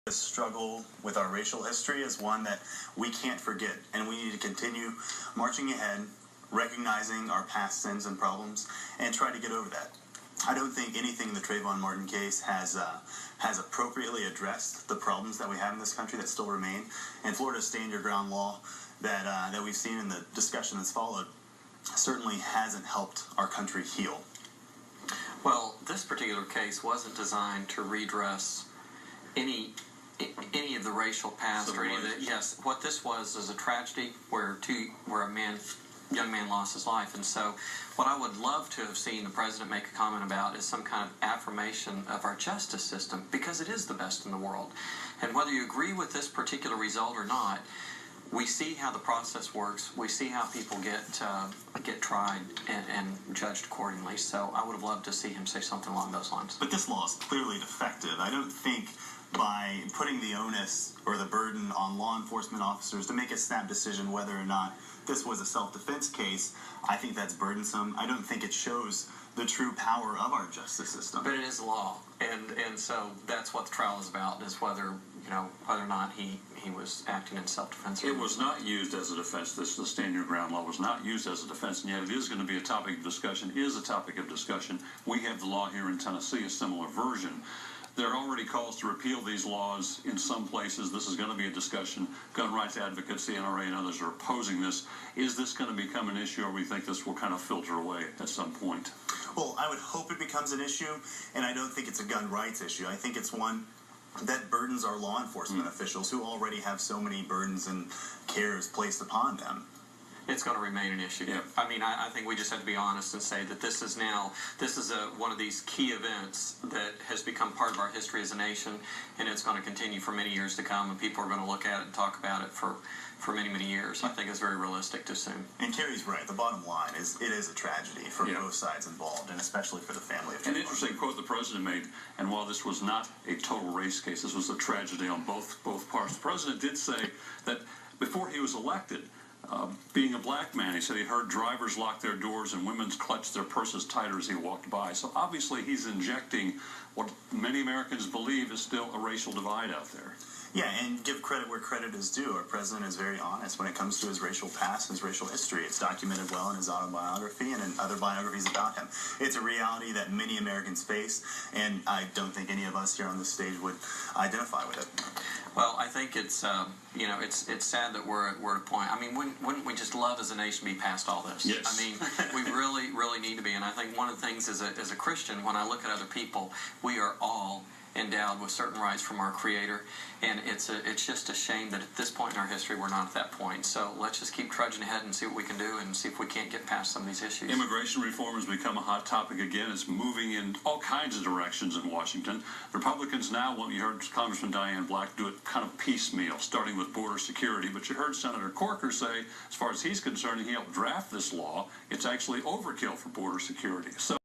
The struggle with our racial history is one that we can't forget, and we need to continue marching ahead, recognizing our past sins and problems, and try to get over that. I don't think anything in the Trayvon Martin case has appropriately addressed the problems that we have in this country that still remain. And Florida's stand your ground law that we've seen in the discussion that's followed certainly hasn't helped our country heal. Well, this particular case wasn't designed to redress any of the racial past or any of the, yes, what this was is a tragedy where a young man lost his life. And so what I would love to have seen the president make a comment about is some kind of affirmation of our justice system, because it is the best in the world. And whether you agree with this particular result or not, we see how the process works. We see how people get tried and judged accordingly. So I would have loved to see him say something along those lines. But this law is clearly defective. I don't think by putting the onus or the burden on law enforcement officers to make a snap decision whether or not this was a self-defense case, I think that's burdensome. I don't think it shows the true power of our justice system. But it is law, and so that's what the trial is about, is whether or not he was acting in self-defense. It was not used as a defense. The stand your ground law was not used as a defense, and yet it is going to be a topic of discussion. Is a topic of discussion. We have the law here in Tennessee, a similar version. There are already calls to repeal these laws in some places. This is going to be a discussion. Gun rights advocates, the NRA, and others are opposing this. Is this going to become an issue, or we think this will kind of filter away at some point? Well, I would hope it becomes an issue, and I don't think it's a gun rights issue. I think it's one that burdens our law enforcement officials, who already have so many burdens and cares placed upon them. It's going to remain an issue. Yeah. I mean, I think we just have to be honest and say that this is one of these key events that has become part of our history as a nation, and it's going to continue for many years to come, and people are going to look at it and talk about it for many, many years. I think it's very realistic to assume. And Terry's right. The bottom line is it is a tragedy for both sides involved, and especially for the family of Trayvon. An interesting quote the president made, and while this was not a total race case, this was a tragedy on both parts. The president did say that before he was elected, being a black man, he said he heard drivers lock their doors and women clutch their purses tighter as he walked by. So obviously he's injecting what many Americans believe is still a racial divide out there. Yeah, and give credit where credit is due. Our president is very honest when it comes to his racial past and his racial history. It's documented well in his autobiography and in other biographies about him. It's a reality that many Americans face, and I don't think any of us here on this stage would identify with it. Well, I think it's it's sad that we're at a point. I mean, wouldn't we just love as a nation to be past all this? Yes. I mean, we really need to be. And I think one of the things as a Christian, when I look at other people, we are all endowed with certain rights from our Creator, and it's just a shame that at this point in our history we're not at that point. So let's just keep trudging ahead and see what we can do, and see if we can't get past some of these issues. Immigration reform has become a hot topic again. It's moving in all kinds of directions in Washington. Republicans now want, you heard Congressman Diane Black do it kind of piecemeal, starting with border security, but you heard Senator Corker say, as far as he's concerned, he helped draft this law. It's actually overkill for border security. So